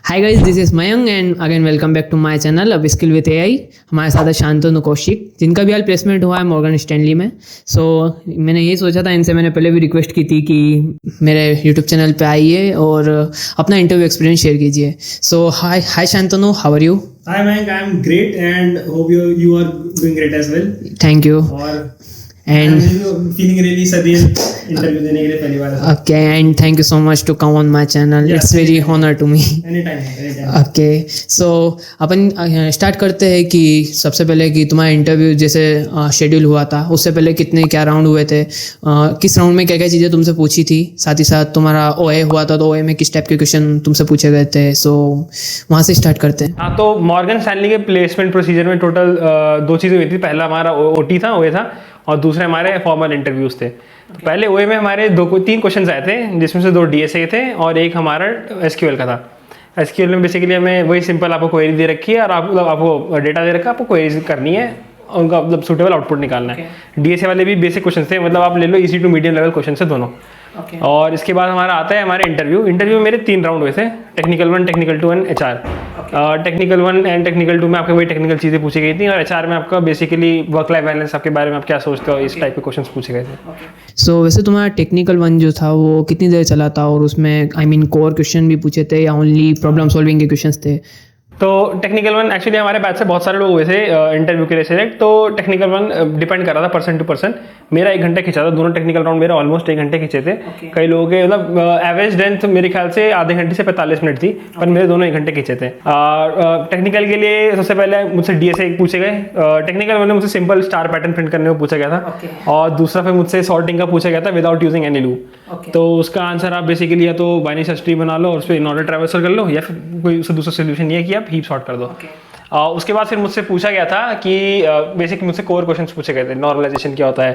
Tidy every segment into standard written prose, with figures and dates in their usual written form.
Hi guys, this is Mayank and again welcome back to my channel upskill with AI. हमारे साथ है शांतनु कौशिक, जिनका भी हाल प्लेसमेंट हुआ है मॉर्गन स्टैनली में। सो मैंने ये सोचा था, इनसे मैंने पहले भी रिक्वेस्ट की थी कि मेरे यूट्यूब चैनल पे आइए और अपना इंटरव्यू एक्सपीरियंस शेयर कीजिए। So hi Shantanu, how are you? Hi Mayank, I'm great and hope you are doing great as well. Thank you. और And I'm feeling really सदील इंटरव्यू देने के लिए पहली बार। okay, and thank you so much to come on my channel. Yeah, It's very honor to me. anytime. Okay, so upon start करते हैं कि सबसे पहले कि तुम्हारा इंटरव्यू जैसे शेड्यूल हुआ था, उससे पहले कितने क्या राउंड हुए थे, किस राउंड में क्या क्या चीज़ें तुमसे पूछी थी, साथ ही साथ तुम्हारा ओए हुआ था तो ओए में किस टाइप के क्वेश्चन तुमसे पूछे गए थे। सो वहाँ से स्टार्ट करते हैं। हाँ, तो मॉर्गन स्टैनली के प्लेसमेंट प्रोसीजर में टोटल दो चीज़ें हुई थी। पहला हमारा ओटी था, ओए था, और दूसरे हमारे फॉर्मल इंटरव्यूज थे। तो पहले ओए में हमारे तीन क्वेश्चन आए थे, जिसमें से 2 डीएसए थे और एक हमारा एसक्यूएल का था। एसक्यूएल में बेसिकली हमें वही सिंपल आपको क्वेरी दे रखी है और आपको डेटा दे रखा है, आपको क्वेरीज करनी है, उनका मतलब सूटेबल आउटपुट निकालना है। डीएसए वाले भी बेसिक क्वेश्चन थे, मतलब आप ले लो easy to medium level question से दोनों। और इसके बाद हमारा आता है हमारे इंटरव्यू में मेरे 3 राउंड हुए थे, technical 1, technical 2 and HR. Technical 1 and technical 2 में आपके वही टेक्निकल चीज़ें पूछी गई थी, और एचआर में आपका बेसिकली वर्क लाइफ बैलेंस, आपके बारे में आप क्या सोचते हो, इस टाइप के क्वेश्चन पूछे गए थे। सो वैसे तुम्हारा टेक्निकल 1 जो था वो कितनी देर चला था, और उसमें कोर क्वेश्चन भी पूछे थे या ओनली प्रॉब्लम सॉल्विंग के क्वेश्चन थे? तो टेक्निकल 1 एक्चुअली हमारे बैच से बहुत सारे लोग हुए थे इंटरव्यू के लिए सिलेक्ट। तो टेक्निकल 1 डिपेंड कर रहा था पर्सन टू पर्सन। मेरा 1 घंटा खींचा था, दोनों टेक्निकल राउंड मेरा ऑलमोस्ट 1 घंटे खींचे थे। कई लोगों के मतलब एवरेज लेंथ मेरे ख्याल से आधे घंटे से 45 मिनट थी, पर मेरे दोनों 1 घंटे खींचे थे। टेक्निकल के लिए सबसे पहले मुझसे डीएसए पूछे गए। टेक्निकल में मुझसे सिंपल स्टार पैटर्न प्रिंट करने को पूछा गया था, और दूसरा फिर मुझसे सॉर्टिंग का पूछा गया था विदाउट यूजिंग एनी लूप। तो उसका आंसर आप बेसिकली या तो बाइनरी सर्च ट्री बना लो और उस पर इन ऑर्डर ट्रैवर्सल कर लो, या फिर कोई उससे दूसरा सोल्यूशन ये कि आप हीप सॉर्ट कर दो। उसके बाद फिर मुझसे पूछा गया था कि बेसिक मुझसे कोर क्वेश्चंस पूछे गए थे। नॉर्मलाइजेशन क्या होता है,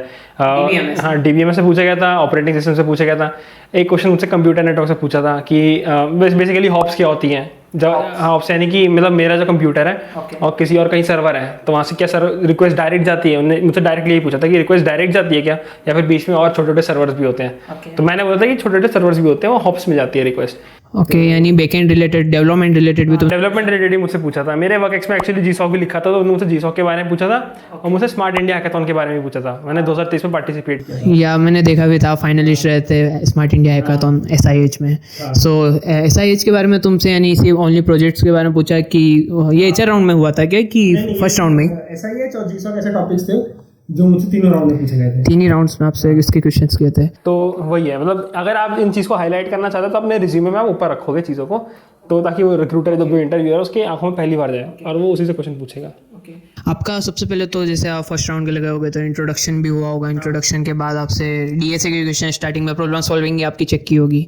हाँ डीबीएमएस से पूछा गया था, ऑपरेटिंग सिस्टम से पूछा गया था। एक क्वेश्चन मुझसे कंप्यूटर नेटवर्क से पूछा था कि बेसिकली हॉप्स क्या होती हैं। जब हॉप्स यानी कि मतलब मेरा जो कंप्यूटर है और किसी और कहीं सर्वर है, तो वहाँ से क्या रिक्वेस्ट डायरेक्ट जाती है। उन्होंने मुझसे डायरेक्टली यही पूछा था कि रिक्वेस्ट डायरेक्ट जाती है क्या, या फिर बीच में और छोटे छोटे सर्वर्स भी होते हैं। तो मैंने बोला था कि छोटे छोटे सर्वर्स भी होते हैं, वो हॉप्स में जाती है रिक्वेस्ट। ओके, यानी बैकएंड रिलेटेड, डेवलपमेंट रिलेटेड भी? तो डेवलपमेंट रिलेटेड ही मुझसे पूछा था। मेरे वर्क एक्स में एक्चुअली जीसॉक भी लिखा था, तो उन्होंने मुझसे जीसॉक के बारे में पूछा था, और मुझसे स्मार्ट इंडिया हैकाथॉन के बारे में पूछा था। मैंने 2023 में पार्टिसिपेट किया, या मैंने देखा भी था, फाइनलिस्ट रहे थे स्मार्ट इंडिया हैकाथॉन SIH में। सो SIH के बारे में तुमसे यानी सिर्फ ओनली प्रोजेक्ट्स के बारे में पूछा कि ये एचआर राउंड में हुआ था क्या, कि फर्स्ट राउंड में? SIH और जीसॉक ऐसे टॉपिक्स थे जो मुझसे तीनों राउंड में पूछे गए थे। 3 ही राउंड्स में आपसे इसके क्वेश्चंस किए थे। तो वही है, मतलब अगर आप इन चीज़ को हाईलाइट करना चाहते हो तो अपने रिज्यूमे में आप ऊपर रखोगे चीज़ों को, तो ताकि वो रिक्रूटर जब भी इंटरव्यूअर उसके आंखों में पहली बार जाए और वो उसी से क्वेश्चन पूछेगा। आपका सबसे पहले तो जैसे आप फर्स्ट राउंड के लगे होगे तो इंट्रोडक्शन भी हुआ होगा। इंट्रोडक्शन के बाद आपसे डीएसए के क्वेश्चन स्टार्टिंग में प्रॉब्लम सॉल्विंग की आपकी चेक की होगी।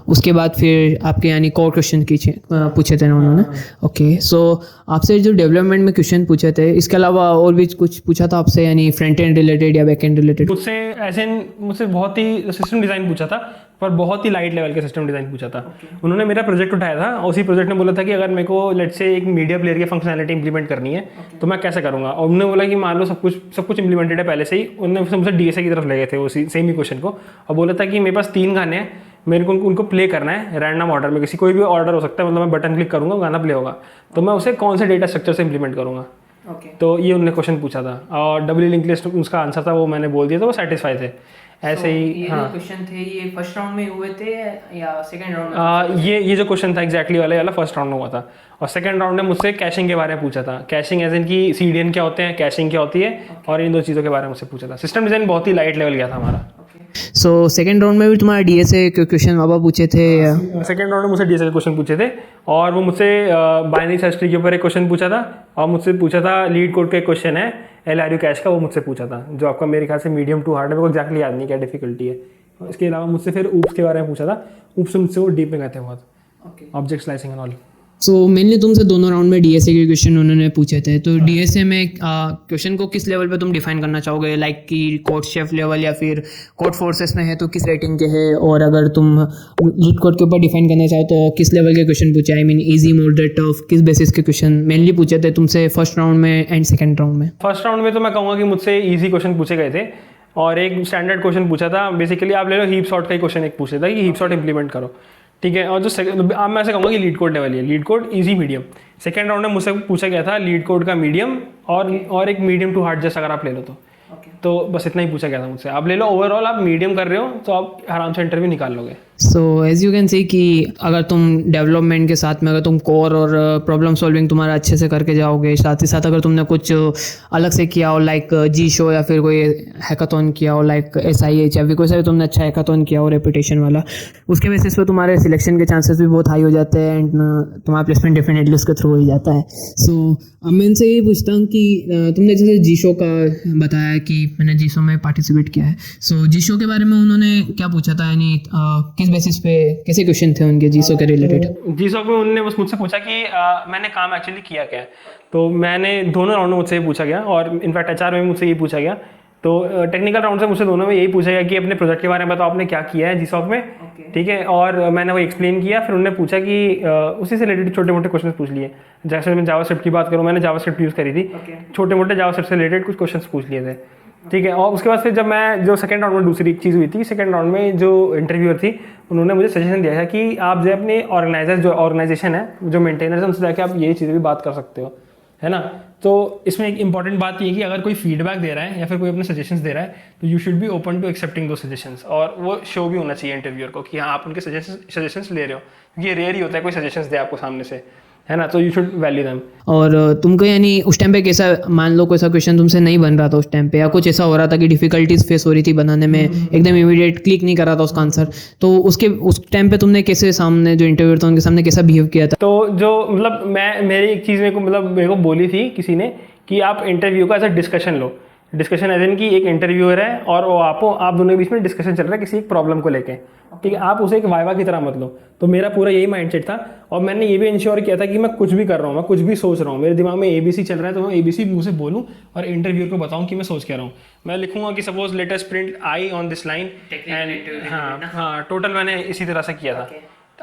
उसके बाद फिर आपके यानी कोर क्वेश्चन की पूछे थे उन्होंने। ओके, सो आपसे जो डेवलपमेंट में क्वेश्चन पूछे थे, इसके अलावा और भी कुछ पूछा था आपसे, यानी फ्रंट एंड रिलेटेड या बैक एंड रिलेटेड? मुझसे बहुत ही सिस्टम डिज़ाइन पूछा था, पर बहुत ही लाइट लेवल के सिस्टम डिज़ाइन पूछा था। उन्होंने मेरा प्रोजेक्ट उठाया था, उसी प्रोजेक्ट में बोला था कि अगर मेरे को लेट्स से एक मीडिया प्लेयर की फंक्शनैलिटी इंप्लीमेंट करनी है तो मैं कैसे करूँगा। और उन्होंने बोला कि मान लो सब कुछ इंप्लीमेंटेड है पहले से ही। उन्होंने मुझसे डीएसए की तरफ ले गए थे उसी सेम ही क्वेश्चन को, और बोला था कि मेरे पास 3 गाने हैं, मेरे को उनको प्ले करना है रैंडम ऑर्डर में, कोई भी ऑर्डर हो सकता है, मतलब मैं बटन क्लिक करूँगा गाना प्ले होगा, तो मैं उसे कौन से डेटा स्ट्रक्चर से इंप्लीमेंट करूँगा। तो ये उन्होंने क्वेश्चन पूछा था, और डब्ल्यू लिंक लिस्ट उसका आंसर था, वो मैंने बोल दिया था, वो सेटिस्फाई थे। ऐसे ही ये जो क्वेश्चन थे ये फर्स्ट राउंड में हुए थे या सेकंड राउंड में? ये जो क्वेश्चन था एग्जैक्टली वाला फर्स्ट राउंड में हुआ था, और सेकंड राउंड में मुझसे कैशिंग के बारे में पूछा था। कैशिंग एज इन की CDN क्या होते हैं, कैशिंग क्या होती है, और इन 2 चीज़ों के बारे में मुझसे पूछा था। सिस्टम डिज़ाइन बहुत ही लाइट लेवल गया था हमारा। सो सेकंड राउंड में भी तुम्हारा डीएसए के क्वेश्चन बाबा पूछे थे? सेकंड राउंड में मुझसे डीएसए के क्वेश्चन पूछे थे, और वो मुझसे बाइनरी सर्च ट्री के ऊपर एक क्वेश्चन पूछा था, और मुझसे पूछा था लीड कोड का एक क्वेश्चन है LRU कैश का, वो मुझसे पूछा था, जो आपका मेरे ख्याल से मीडियम टू हार्ड है, मेरे को एग्जैक्टली याद नहीं क्या डिफिकल्टी है। इसके अलावा मुझसे फिर ऊप्स के बारे में पूछा था। ऊप्स मुझसे वो डीप में गए थे बहुत, object slicing and all. So mainly तुमसे दोनों राउंड में डीएसए के क्वेश्चन उन्होंने पूछे थे। तो डीएसए में क्वेश्चन को किस लेवल पे तुम डिफाइन करना चाहोगे, लाइक कि कोड शेफ लेवल या फिर कोड फोर्सेस में है तो किस रेटिंग के है, और अगर तुम लीड कोड के ऊपर डिफाइन करना चाहो तो किस लेवल के क्वेश्चन पूछे, इजी, मॉडरेट, टफ, किस बेसिस के क्वेश्चन मेनली पूछे थे तुमसे फर्स्ट राउंड में एंड सेकेंड राउंड में? फर्स्ट राउंड में तो मैं कहूँगा कि मुझसे ईजी क्वेश्चन पूछे गए थे, और एक स्टैंडर्ड क्वेश्चन पूछा था। बेसिकली आप ले लो हीप सॉर्ट का ही क्वेश्चन एक पूछा था कि हीप सॉर्ट इंप्लीमेंट करो। ठीक है। और जो अब मैं ऐसे कहूँगा कि लीड कोड लेवल है, leet code easy medium. Second round में मुझसे पूछा गया था लीड कोड का मीडियम और एक मीडियम टू हार्ड जैसा अगर आप ले लो तो बस इतना ही पूछा गया था मुझसे। आप ले लो, ओवरऑल आप मीडियम कर रहे हो तो आप आराम से इंटरव्यू निकाल लोगे। So as you can see कि अगर तुम डेवलपमेंट के साथ में अगर तुम कोर और प्रॉब्लम सॉल्विंग तुम्हारा अच्छे से करके जाओगे, साथ ही साथ अगर तुमने कुछ अलग से किया हो लाइक जी शो या फिर कोई हैकाथॉन किया हो लाइक SIH या फिर कोई सा भी तुमने अच्छा हैकाथॉन किया हो रेपुटेशन वाला, उसके बेसिस पे तुम्हारे सिलेक्शन के चांसेस भी बहुत हाई हो जाते हैं एंड तुम्हारा प्लेसमेंट डेफिनेटली उसके थ्रू हो ही जाता है। सो अब मैं इनसे ये पूछता हूँ कि तुमने जैसे जी शो का बताया कि मैंने जी शो में पार्टिसिपेट किया है, सो जी शो के बारे में उन्होंने क्या पूछा था, यानी किस बेसिस पे कैसे क्वेश्चन थे उनके जी शो के रिलेटेड? जी शो में उन्होंने बस मुझसे पूछा कि मैंने काम एक्चुअली किया क्या है। तो मैंने दोनों राउंड में मुझसे ये पूछा गया और इनफैक्ट HR में मुझसे ये पूछा गया। तो टेक्निकल राउंड से मुझसे दोनों में यही पूछा गया कि अपने प्रोजेक्ट के बारे में बताओ, आपने क्या किया है जीसॉक में। ठीक है। और मैंने वो एक्सप्लेन किया। फिर उन्होंने पूछा कि उसी से रिलेटेड छोटे मोटे क्वेश्चन पूछ लिए। जैसे मैं जावास्क्रिप्ट की बात करूँ, मैंने जावास्क्रिप्ट यूज़ करी थी, छोटे मोटे जावास्क्रिप्ट से रिलेटेड कुछ क्वेश्चन पूछ लिए थे। ठीक है। और उसके बाद फिर जब मैं जो सेकंड राउंड में दूसरी चीज़ हुई थी, सेकंड राउंड में जो इंटरव्यूअर थी उन्होंने मुझे सजेशन दिया था कि आप जो अपने ऑर्गेनाइजेशन है, जो मेंटेनर है, उनसे जाके आप ये चीज़ें भी बात कर सकते हो, है ना। तो इसमें एक इंपॉर्टेंट बात ये है कि अगर कोई फीडबैक दे रहा है या फिर कोई अपने सजेशंस दे रहा है तो you should be open to accepting दो सजेशंस, और वो शो भी होना चाहिए इंटरव्यूअर को कि हाँ आप उनके सजेशंस ले रहे हो, क्योंकि ये रेयर ही होता है कोई सजेशंस दे आपको सामने से, है ना। तो यू शुड वैल्यू देम। और तुमको यानी उस टाइम पे कैसा, मान लो कोई सा क्वेश्चन तुमसे नहीं बन रहा था उस टाइम पे, या कुछ ऐसा हो रहा था कि डिफिकल्टीज फेस हो रही थी बनाने में, एकदम इमीडिएट क्लिक नहीं कर रहा था उसका आंसर, तो उस टाइम पे तुमने कैसे सामने जो इंटरव्यूअर था उनके सामने कैसा बिहेव किया था? तो जो मतलब मेरी एक चीज़ मेरे को बोली थी किसी ने कि आप इंटरव्यू का ऐसा डिस्कशन लो। डिस्कशन एज इन कि एक इंटरव्यूअर है और वो आप दोनों के बीच में डिस्कशन चल रहा है किसी एक प्रॉब्लम को लेके। ठीक है। आप उसे एक वाइवा की तरह मत लो। तो मेरा पूरा यही माइंडसेट था और मैंने ये भी इंश्योर किया था कि मैं कुछ भी कर रहा हूँ, मैं कुछ भी सोच रहा हूँ, मेरे दिमाग में ABC चल रहा है तो मैं ABC मुँह से बोलूँ और इंटरव्यूअर को बताऊँ कि मैं सोच क्या रहा हूँ। मैं लिखूंगा कि suppose latest print I on this line and हाँ टोटल मैंने इसी तरह से किया था।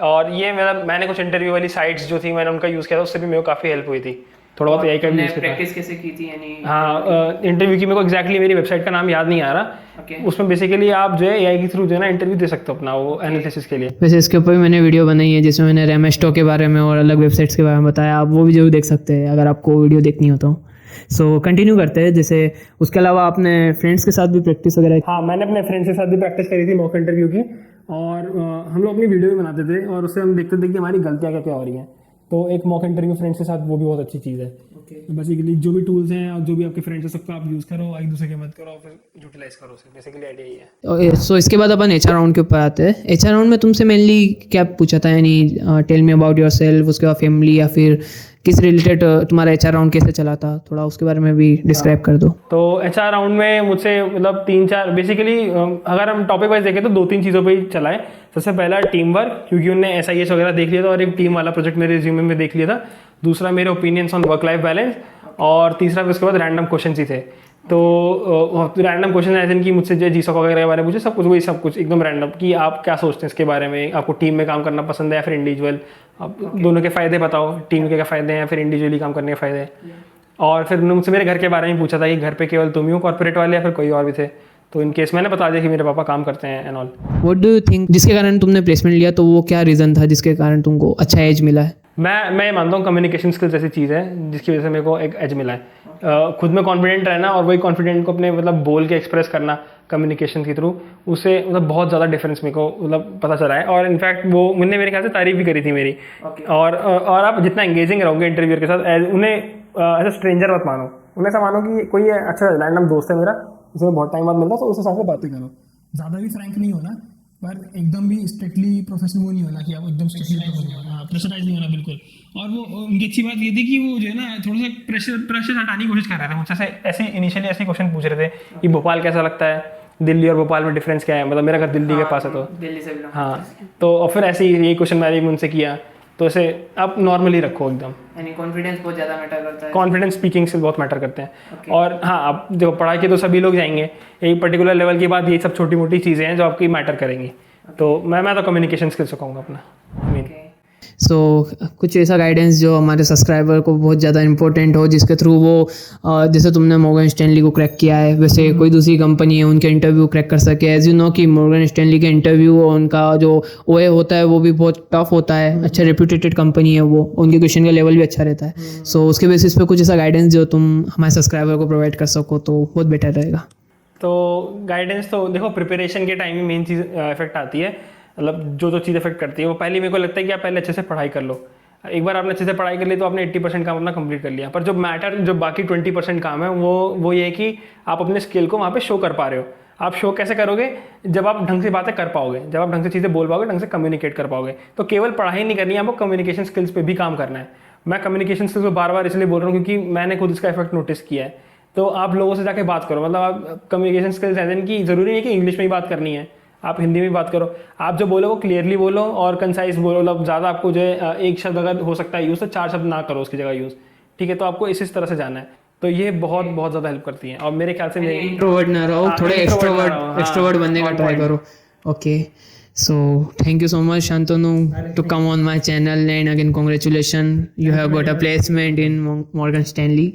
और ये मैंने कुछ इंटरव्यू वाली साइट्स जो थी मैंने उनका यूज़ किया था, उससे भी मेरे को काफ़ी हेल्प हुई थी। थोड़ा बहुत AI का भी यूज़ किया। प्रैक्टिस कैसे की थी यानी? हाँ इंटरव्यू की मेरे को एग्जैक्टली मेरी वेबसाइट का नाम याद नहीं आ रहा। उसमें बेसिकली आप जो है AI के थ्रू जो है ना इंटरव्यू दे सकते हो अपना वो एनालिसिस के लिए। वैसे इसके ऊपर भी मैंने वीडियो बनाई है जिसमें मैंने रेमेस्टो के बारे में और अलग वेबसाइट्स के बारे में बताया, आप वो भी जरूर देख सकते हैं अगर आपको वीडियो देखनी हो तो। सो कंटिन्यू करते हैं। जैसे उसके अलावा आपने फ्रेंड्स के साथ भी प्रैक्टिस वगैरह? हाँ मैंने अपने फ्रेंड्स के साथ भी प्रैक्टिस करी थी मॉक इंटरव्यू की, और हम लोग अपनी वीडियो भी बनाते थे और उससे हम देखते थे कि हमारी गलतियाँ क्या क्या हो रही हैं। तो एक मॉक इंटरव्यू फ्रेंड्स के साथ वो भी बहुत अच्छी चीज़ है। बेसिकली जो भी टूल्स हैं और जो भी आपके फ्रेंड्स हैं सबका आप यूज़ करो, एक दूसरे के मत करो और फिर यूटिलाइज करो उसे। बेसिकली आइडिया ये है। सो इसके बाद अपन HR राउंड के ऊपर आते हैं। HR राउंड में तुमसे मेनली क्या पूछा था, यानी tell me about yourself, उसके बाद फैमिली, या फिर किस रिलेटेड तुम्हारा HR राउंड कैसे चला था, थोड़ा उसके बारे में भी डिस्क्राइब कर दो। तो HR राउंड में मुझसे मतलब 3-4 बेसिकली अगर हम टॉपिक वाइज देखें तो 2-3 चीज़ों पे ही चला है। सबसे पहला टीम वर्क, क्योंकि उन्होंने SIS वगैरह देख लिया था और एक टीम वाला प्रोजेक्ट मेरे रिज्यूमे में देख लिया था। दूसरा मेरे opinions on work life balance, और तीसरा फिर उसके बाद रैंडम क्वेश्चन ही थे। तो रैंडम क्वेश्चन ऐसे कि मुझसे जो जीसॉक वगैरह के बारे में पूछे, सब कुछ वही सब कुछ एकदम रैंडम कि आप क्या सोचते हैं इसके बारे में, आपको टीम में काम करना पसंद है या फिर इंडिविजुअल, आप दोनों के फ़ायदे बताओ, टीम के क्या फ़ायदे हैं या फिर इंडिविजुअली काम करने के फ़ायदे हैं। और फिर उन्होंने मुझसे मेरे घर के बारे में पूछा था कि घर पे केवल तुम ही हो कॉर्पोरेट वाले या फिर कोई और भी थे। तो इन केस मैंने बता दिया कि मेरे पापा काम करते हैं and all. What do you think जिसके कारण तुमने प्लेसमेंट लिया, तो वो क्या रीज़न था जिसके कारण तुमको अच्छा एज मिला है? मैं मानता हूँ कम्युनिकेशन स्किल्स ऐसी चीज़ है जिसकी वजह से मेरे को एक एज मिला है। खुद में कॉन्फिडेंट रहना और वही कॉन्फिडेंट को अपने मतलब बोल के एक्सप्रेस करना कम्युनिकेशन के थ्रू, उससे मतलब बहुत ज़्यादा डिफरेंस मेरे को मतलब पता चला है। और इनफैक्ट वो उन्होंने मेरे ख्याल से तारीफ भी करी थी मेरी। और आप जितना एंगेजिंग रहोगे इंटरव्यूअर के साथ, उन्हें एज अ स्ट्रेंजर मत मानो, उन्हें ऐसा मानो कि कोई अच्छा रैंडम दोस्त है मेरा, उसमें बहुत टाइम बाद मिलता है, तो उस हिसाब से बातें करो। ज़्यादा भी फ्रैंक नहीं होना पर एकदम भी स्ट्रिक्टली प्रोफेशनल वो नहीं होना कि आप एकदम स्ट्रिक्टली प्रेशराइज नहीं होना बिल्कुल। और वो उनकी अच्छी बात ये थी कि वो जो है ना थोड़ा सा प्रेशर हटाने की कोशिश कर रहे थे मुझसे। ऐसे इनिशियली ऐसे क्वेश्चन पूछ रहे थे कि भोपाल कैसा लगता है, दिल्ली और भोपाल में डिफरेंस क्या है, मतलब मेरा घर दिल्ली के पास है तो दिल्ली से हाँ। तो और फिर ऐसे ही यही क्वेश्चन मैंने उनसे किया। तो ऐसे आप नॉर्मली रखो एकदम, यानी कॉन्फिडेंस बहुत ज़्यादा मैटर करता है। कॉन्फिडेंस स्पीकिंग से बहुत मैटर करते हैं। और हाँ आप जो पढ़ाई के तो सभी लोग जाएंगे, एक पर्टिकुलर लेवल के बाद ये सब छोटी मोटी चीज़ें हैं जो आपकी मैटर करेंगी। तो मैं तो कम्युनिकेशन स्किल्स कहूँगा अपना। सो कुछ ऐसा गाइडेंस जो हमारे सब्सक्राइबर को बहुत ज़्यादा इंपॉर्टेंट हो, जिसके थ्रू वो जैसे तुमने मॉर्गन स्टैनली को क्रैक किया है, वैसे कोई दूसरी कंपनी है उनके इंटरव्यू क्रैक कर सके। एज यू नो कि मॉर्गन स्टैनली के इंटरव्यू और उनका जो ओए होता है वो भी बहुत टफ होता है, अच्छा रेप्यूटेटेड कंपनी है वो, उनके क्वेश्चन का लेवल भी अच्छा रहता है। सो उसके बेसिस पे कुछ ऐसा गाइडेंस जो तुम हमारे सब्सक्राइबर को प्रोवाइड कर सको तो बहुत बेटर रहेगा। तो गाइडेंस तो देखो, प्रिपरेशन के टाइम में मेन चीज़ इफेक्ट आती है, मतलब जो चीज़ इफेक्ट करती है वो पहले मेरे को लगता है कि आप पहले अच्छे से पढ़ाई कर लो। एक बार आपने अच्छे से पढ़ाई कर ली तो आपने 80% काम अपना कंप्लीट कर लिया, पर जो मैटर जो बाकी 20% काम है वो ये है कि आप अपने स्किल को वहाँ पे शो कर पा रहे हो। आप शो कैसे करोगे? जब आप ढंग से बातें कर पाओगे, जब आप ढंग से चीज़ें बोल पाओगे, ढंग से कम्युनिकेट कर पाओगे। तो केवल पढ़ाई नहीं करनी है, आपको कम्युनिकेशन स्किल्स पे भी काम करना है। मैं कम्युनिकेशन स्किल्स को बार बार इसलिए बोल रहा हूँ क्योंकि मैंने खुद इसका इफेक्ट नोटिस किया है। तो आप लोगों से जाके बात करो, मतलब आप कम्युनिकेशन स्किल्स ऐसे कि ज़रूरी नहीं कि इंग्लिश में ही बात करनी है, आप हिंदी में बात करो। आप जो बोलो वो क्लियरली बोलो और कंसाइज बोलो, मतलब ज़्यादा आपको जो है एक शब्द अगर हो सकता है यूज़ तो 4 शब्द ना करो उसकी जगह यूज़, ठीक है? तो आपको इस तरह से जाना है, तो ये बहुत बहुत ज़्यादा हेल्प करती है। और मेरे ख्याल से इंट्रोवर्ट ना रहो, थोड़े एक्सट्रोवर्ट बनने का ट्राई करो। Okay, so thank you so much Shantanu to come on my channel, and again congratulations, you have got a placement in Morgan Stanley।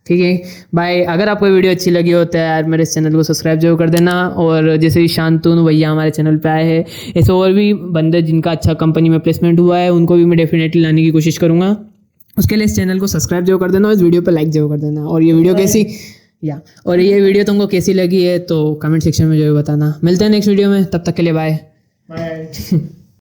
ठीक है, बाय। अगर आपको वीडियो अच्छी लगी हो तो यार मेरे चैनल को सब्सक्राइब जरूर कर देना। और जैसे शांतनु भैया हमारे चैनल पे आए हैं, ऐसे और भी बंदे जिनका अच्छा कंपनी में प्लेसमेंट हुआ है उनको भी मैं डेफिनेटली लाने की कोशिश करूँगा। उसके लिए इस चैनल को सब्सक्राइब जरूर कर देना और इस वीडियो पे लाइक जरूर कर देना। और ये वीडियो तुमको कैसी लगी है तो कमेंट सेक्शन में जरूर बताना। मिलते हैं नेक्स्ट वीडियो में, तब तक के लिए बाय।